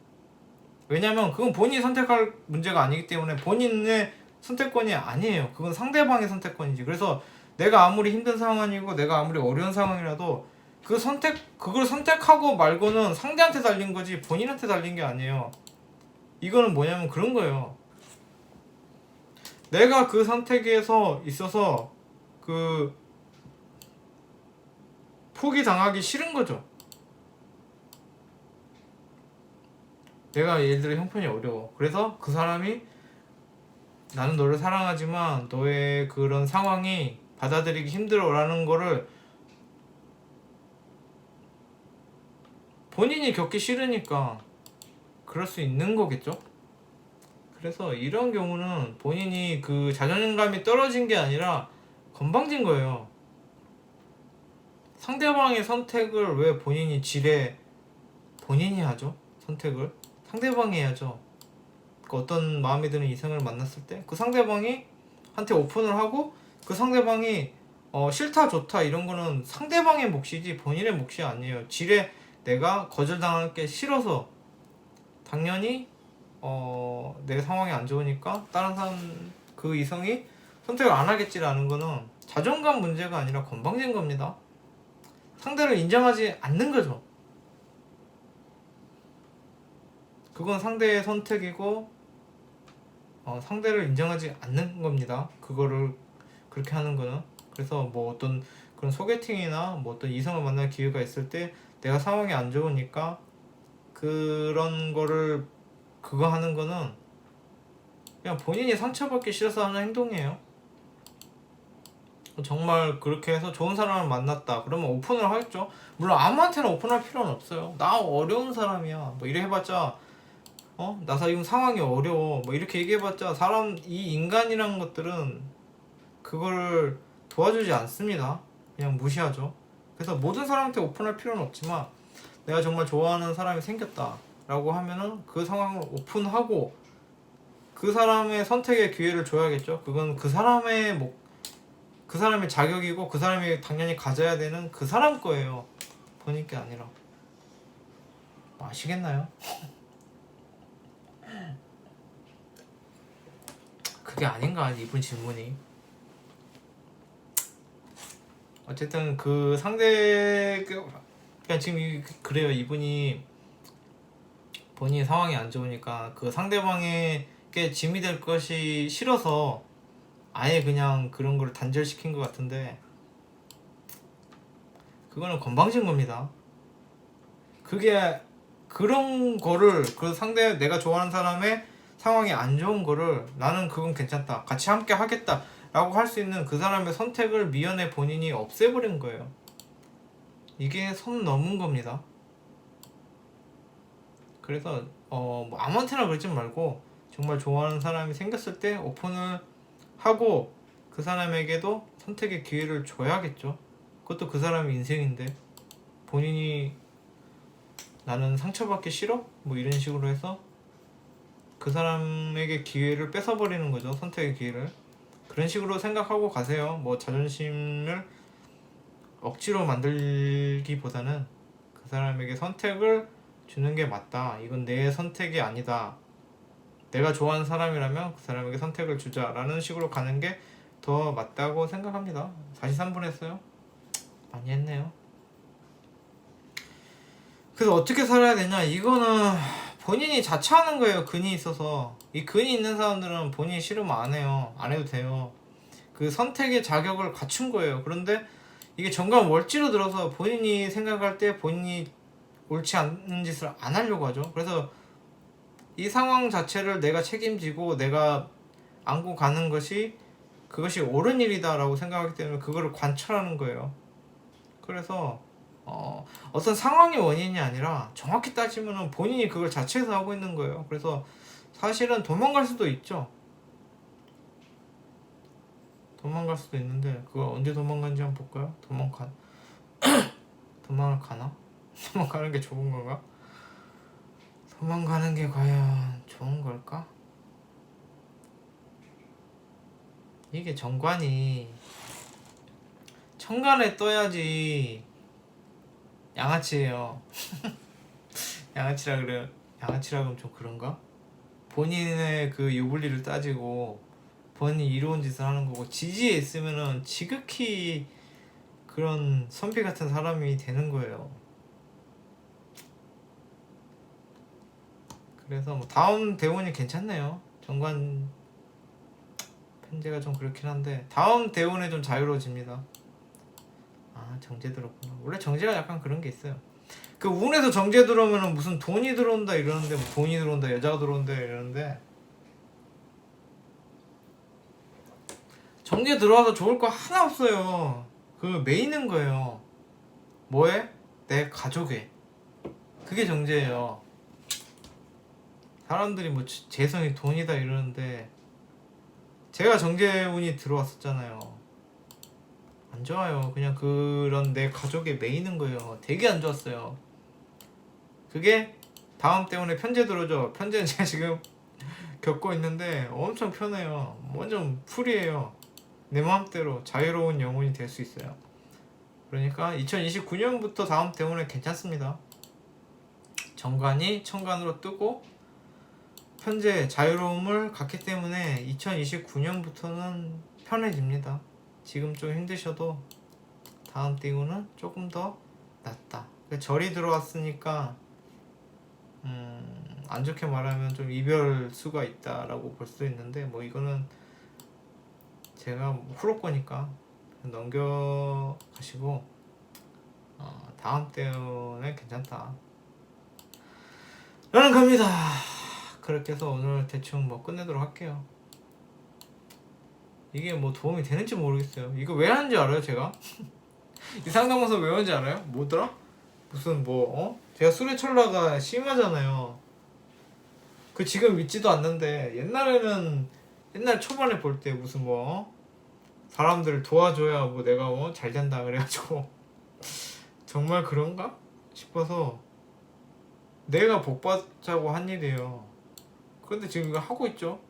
왜냐면 그건 본인이 선택할 문제가 아니기 때문에 본인의 선택권이 아니에요. 그건 상대방의 선택권이지. 그래서 내가 아무리 힘든 상황이고 내가 아무리 어려운 상황이라도 그걸 선택하고 말고는 상대한테 달린 거지 본인한테 달린 게 아니에요. 이거는 뭐냐면 그런 거예요. 내가 그 선택에서 있어서 포기 당하기 싫은 거죠. 내가 예를 들어 형편이 어려워. 그래서 그 사람이 나는 너를 사랑하지만 너의 그런 상황이 받아들이기 힘들어라는 거를 본인이 겪기 싫으니까 그럴 수 있는 거겠죠. 그래서 이런 경우는 본인이 그 자존감이 떨어진 게 아니라 건방진 거예요. 상대방의 선택을 왜 본인이 지레 본인이 하죠? 선택을 상대방이 해야죠. 그 어떤 마음에 드는 이성을 만났을 때 그 상대방이 한테 오픈을 하고 그 상대방이 싫다 좋다 이런 거는 상대방의 몫이지 본인의 몫이 아니에요. 지레 내가 거절당할 게 싫어서 당연히 내 상황이 안 좋으니까 다른 사람 그 이성이 선택을 안 하겠지라는 거는 자존감 문제가 아니라 건방진 겁니다. 상대를 인정하지 않는 거죠. 그건 상대의 선택이고 상대를 인정하지 않는 겁니다. 그거를 그렇게 하는 거는. 그래서 뭐 어떤 그런 소개팅이나 뭐 어떤 이성을 만날 기회가 있을 때 내가 상황이 안 좋으니까 그런 거를 그거 하는 거는 그냥 본인이 상처받기 싫어서 하는 행동이에요. 정말 그렇게 해서 좋은 사람을 만났다 그러면 오픈을 하겠죠. 물론 아무한테나 오픈할 필요는 없어요. 나 어려운 사람이야 뭐 이래 해봤자 나 지금 상황이 어려워 뭐 이렇게 얘기해봤자 사람 이 인간이란 것들은 그걸 도와주지 않습니다. 그냥 무시하죠. 그래서 모든 사람한테 오픈할 필요는 없지만 내가 정말 좋아하는 사람이 생겼다 라고 하면은 그 상황을 오픈하고 그 사람의 선택의 기회를 줘야겠죠. 그건 그 사람의 그 사람의 자격이고 그 사람이 당연히 가져야 되는 그 사람 거예요. 본인 게 아니라. 아시겠나요? 그게 아닌가 이분 질문이. 어쨌든 그 상대 그냥 지금 그래요. 이분이 본인 상황이 안 좋으니까 그 상대방에게 짐이 될 것이 싫어서 아예 그냥 그런 걸 단절시킨 것 같은데 그거는 건방진 겁니다. 그게 그런 거를 그 상대 내가 좋아하는 사람의 상황이 안 좋은 거를 나는 그건 괜찮다 같이 함께 하겠다 라고 할 수 있는 그 사람의 선택을 미연에 본인이 없애버린 거예요. 이게 선 넘은 겁니다. 그래서 뭐 아무한테나 그러지 말고 정말 좋아하는 사람이 생겼을 때 오픈을 하고 그 사람에게도 선택의 기회를 줘야겠죠. 그것도 그 사람의 인생인데 본인이 나는 상처받기 싫어? 뭐 이런 식으로 해서 그 사람에게 기회를 뺏어버리는 거죠. 선택의 기회를. 그런 식으로 생각하고 가세요. 뭐 자존심을 억지로 만들기보다는 그 사람에게 선택을 주는 게 맞다. 이건 내 선택이 아니다. 내가 좋아하는 사람이라면 그 사람에게 선택을 주자라는 식으로 가는 게 더 맞다고 생각합니다. 43분 했어요. 많이 했네요. 그래서 어떻게 살아야 되냐? 이거는 본인이 자처하는 거예요. 근이 있어서. 이 근이 있는 사람들은 본인이 싫으면 안 해요. 안 해도 돼요. 그 선택의 자격을 갖춘 거예요. 그런데 이게 정말 월지로 들어서 본인이 생각할 때 본인이 옳지 않는 짓을 안 하려고 하죠. 그래서 이 상황 자체를 내가 책임지고 내가 안고 가는 것이 그것이 옳은 일이다 라고 생각하기 때문에 그거를 관철하는 거예요. 그래서 어떤 상황이 원인이 아니라 정확히 따지면 본인이 그걸 자체에서 하고 있는 거예요. 그래서 사실은 도망갈 수도 있죠. 도망갈 수도 있는데 그거 언제 도망간지 한번 볼까요? 도망을 가나? 도망가는 게 좋은 건가? 도망가는 게 과연 좋은 걸까? 이게 정관이 천간에 떠야지 양아치예요. 양아치라 그래요. 양아치라 그러면 좀 그런가? 본인의 그 유불리를 따지고 본인이 이로운 짓을 하는 거고 지지에 있으면은 지극히 그런 선비 같은 사람이 되는 거예요. 그래서 뭐 다음 대운이 괜찮네요. 정관 편제가 좀 그렇긴 한데 다음 대운에 좀 자유로워집니다. 아 정제 들었구나. 원래 정제가 약간 그런 게 있어요. 그 운에서 정제 들어오면은 무슨 돈이 들어온다 이러는데 뭐 돈이 들어온다 여자가 들어온다 이러는데 정제 들어와서 좋을 거 하나 없어요. 그 매이는 거예요. 뭐에? 내 가족에. 그게 정제예요. 사람들이 뭐 재성이 돈이다 이러는데 제가 정재운이 들어왔었잖아요. 안 좋아요. 그냥 그런 내 가족에 매이는 거예요. 되게 안 좋았어요. 그게 다음 때문에 편제 들어오죠. 편제는 제가 지금 겪고 있는데 엄청 편해요. 완전 풀이에요. 내 마음대로 자유로운 영혼이 될 수 있어요. 그러니까 2029년부터 다음 때문에 괜찮습니다. 정관이 천간으로 뜨고 현재 자유로움을 갖기 때문에 2029년부터는 편해집니다. 지금 좀 힘드셔도 다음 띄고는 조금 더 낫다. 절이 들어왔으니까 안 좋게 말하면 좀 이별 수가 있다라고 볼 수도 있는데 뭐 이거는 제가 후로 거니까 넘겨가시고 다음 때는 괜찮다 라는 겁니다. 그렇게 해서 오늘 대충 뭐 끝내도록 할게요. 이게 뭐 도움이 되는지 모르겠어요. 이거 왜 하는지 알아요 제가? 이 상담원서 왜 하는지 알아요? 뭐더라? 무슨 제가 술에 철라가 심하잖아요. 그 지금 믿지도 않는데 옛날에는 옛날 초반에 볼 때 무슨 사람들을 도와줘야 뭐 내가 잘 된다 그래가지고 정말 그런가 싶어서 내가 복 받자고 한 일이에요. 그런데 지금 이거 하고 있죠.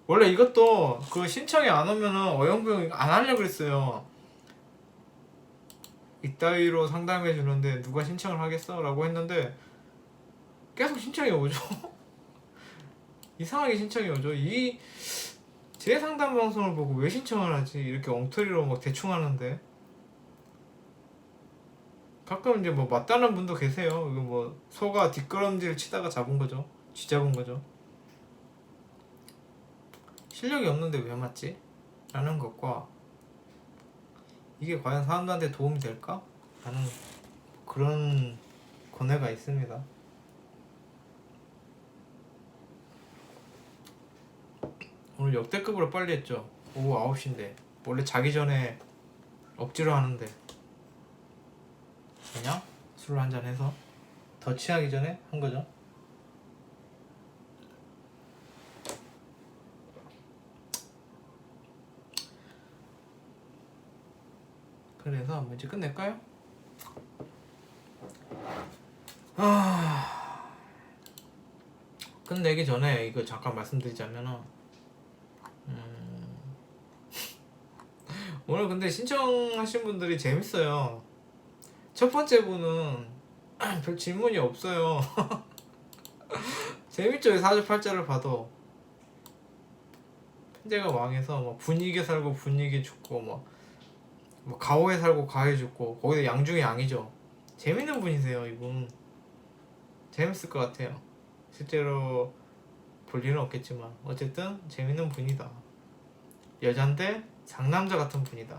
원래 이것도 그 신청이 안 오면은 어영부영 안 하려고 그랬어요. 이따위로 상담해 주는데 누가 신청을 하겠어? 라고 했는데 계속 신청이 오죠. 이상하게 신청이 오죠. 제 상담 방송을 보고 왜 신청을 하지? 이렇게 엉터리로 막 대충 하는데 가끔 이제 뭐 맞다는 분도 계세요. 이거 뭐 소가 뒷걸음질 치다가 잡은 거죠. 쥐잡은 거죠. 실력이 없는데 왜 맞지? 라는 것과 이게 과연 사람들한테 도움이 될까? 라는 그런 고뇌가 있습니다. 오늘 역대급으로 빨리 했죠. 오후 9시인데 원래 자기 전에 억지로 하는데 그냥 술을 한잔 해서 더 취하기 전에 한 거죠. 그래서 뭐 이제 끝낼까요? 끝내기 전에 이거 잠깐 말씀드리자면은 오늘 근데 신청하신 분들이 재밌어요. 첫 번째 분은 별 질문이 없어요. 재밌죠? 사주팔자를 봐도 편제가 왕해서 뭐 분위기에 살고 분위기 죽고 뭐 가오에 살고 가오에 죽고 거기서 양 중에 양이죠. 재밌는 분이세요. 이분 재밌을 것 같아요. 실제로 볼 일은 없겠지만 어쨌든 재밌는 분이다. 여잔데 상남자 같은 분이다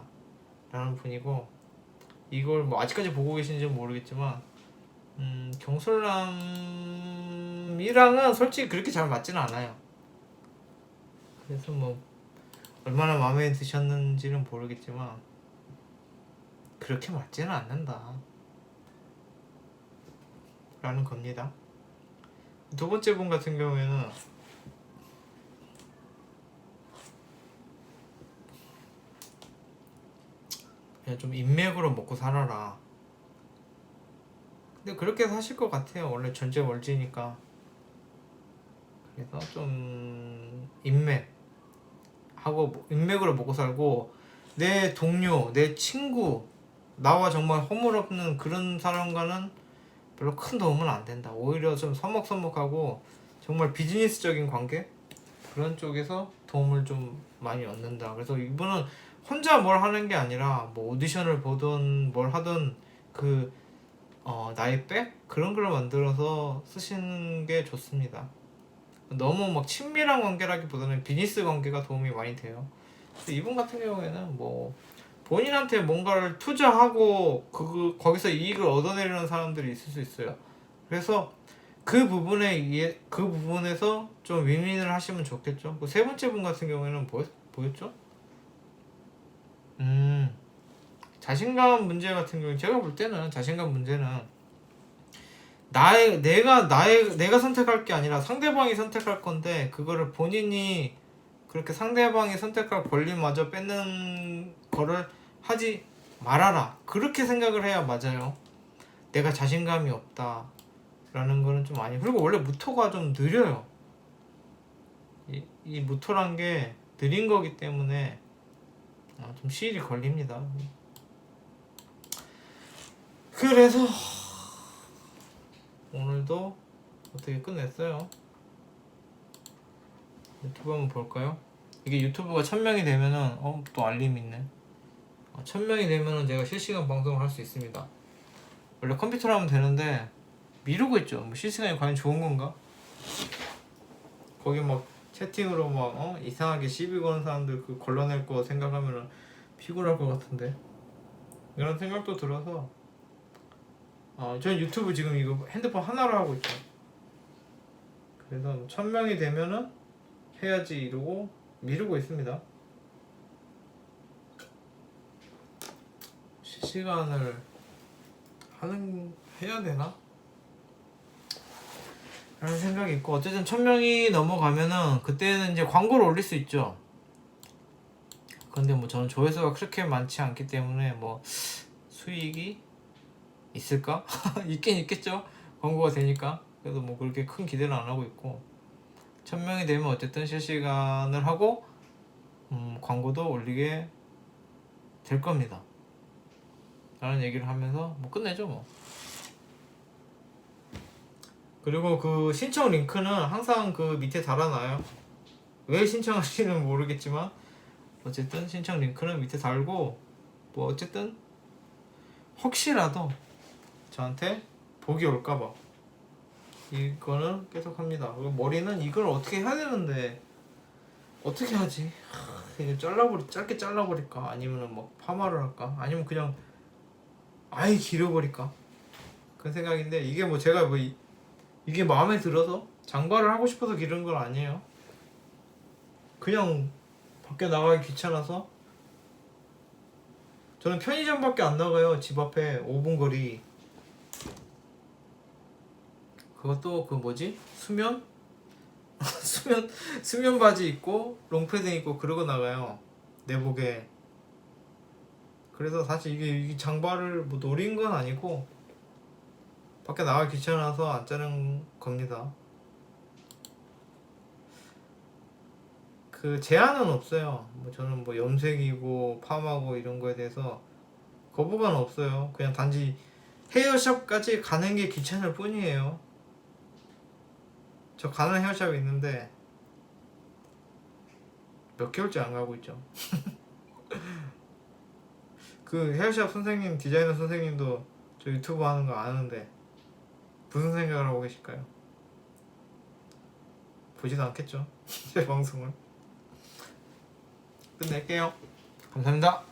라는 분이고 이걸 뭐 아직까지 보고 계신지는 모르겠지만 경솔남이랑은 솔직히 그렇게 잘 맞지는 않아요. 그래서 뭐 얼마나 마음에 드셨는지는 모르겠지만 그렇게 맞지는 않는다 라는 겁니다. 두 번째 분 같은 경우에는 그냥 좀 인맥으로 먹고 살아라. 근데 그렇게 사실 것 같아요. 원래 전제 월지니까. 그래서 좀 인맥으로 먹고 살고 내 동료, 내 친구, 나와 정말 허물없는 그런 사람과는 별로 큰 도움은 안 된다. 오히려 좀 서먹서먹하고 정말 비즈니스적인 관계 그런 쪽에서 도움을 좀 많이 얻는다. 그래서 이분은 혼자 뭘 하는 게 아니라 뭐 오디션을 보든 뭘 하든 나의 백 그런 걸 만들어서 쓰시는 게 좋습니다. 너무 막 친밀한 관계라기보다는 비즈니스 관계가 도움이 많이 돼요. 이분 같은 경우에는 뭐 본인한테 뭔가를 투자하고 거기서 이익을 얻어내려는 사람들이 있을 수 있어요. 그래서 그 부분에서 좀 윈윈을 하시면 좋겠죠. 세 번째 분 같은 경우에는 뭐였죠? 자신감 문제 같은 경우 제가 볼 때는 자신감 문제는 내가 선택할 게 아니라 상대방이 선택할 건데 그거를 본인이 그렇게 상대방이 선택할 권리마저 뺏는 거를 하지 말아라. 그렇게 생각을 해야 맞아요. 내가 자신감이 없다 라는 거는 좀 아니. 그리고 원래 무토가 좀 느려요. 이 무토란 게 느린 거기 때문에 좀 시일이 걸립니다. 그래서 오늘도 어떻게 끝냈어요. 유튜브 한번 볼까요? 이게 유튜브가 1000명이 되면은 또 알림이 있네. 1000명이 되면은 제가 실시간 방송을 할 수 있습니다. 원래 컴퓨터로 하면 되는데 미루고 있죠. 뭐 실시간이 과연 좋은 건가? 거기 막 채팅으로 막 이상하게 시비 거는 사람들 그 걸러낼 거 생각하면은 피곤할 것 같은데 이런 생각도 들어서 저는 유튜브 지금 이거 핸드폰 하나로 하고 있죠. 그래서 1000명이 되면은 해야지 이러고 미루고 있습니다. 실시간을 해야 되나? 라는 생각이 있고 어쨌든 1000명이 넘어가면은 그때는 이제 광고를 올릴 수 있죠. 근데 뭐 저는 조회수가 그렇게 많지 않기 때문에 뭐 수익이 있을까? 있긴 있겠죠. 광고가 되니까. 그래도 뭐 그렇게 큰 기대는 안 하고 있고 1000명이 되면 어쨌든 실시간을 하고 광고도 올리게 될 겁니다. 라는 얘기를 하면서 뭐 끝내죠 뭐. 그리고 그 신청 링크는 항상 그 밑에 달아놔요. 왜 신청하시는지 모르겠지만 어쨌든 신청 링크는 밑에 달고 뭐 어쨌든 혹시라도 저한테 복이 올까봐 이거는 계속 합니다. 머리는 이걸 어떻게 해야 되는데 어떻게 하지? 그냥 짧게 잘라버릴까? 아니면은 뭐 파마를 할까? 아니면 그냥 아예 길어버릴까? 그런 생각인데 이게 뭐 제가 뭐 이게 마음에 들어서 장발을 하고 싶어서 기른 건 아니에요. 그냥 밖에 나가기 귀찮아서. 저는 편의점밖에 안 나가요. 집 앞에 5분 거리. 그것도 그 뭐지? 수면 수면 바지 입고 롱패딩 입고 그러고 나가요. 내복에. 그래서 사실 이게 장발을 뭐 노린 건 아니고 밖에 나가기 귀찮아서 안 자른 겁니다. 그 제한은 없어요. 뭐 저는 뭐 염색이고 파마고 이런 거에 대해서 거부감은 없어요. 그냥 단지 헤어샵까지 가는 게 귀찮을 뿐이에요. 저 가는 헤어샵이 있는데 몇 개월째 안 가고 있죠. 그 헤어샵 선생님, 디자이너 선생님도 저 유튜브 하는 거 아는데 무슨 생각을 하고 계실까요? 보지도 않겠죠. 제 방송을. 끝낼게요. 감사합니다.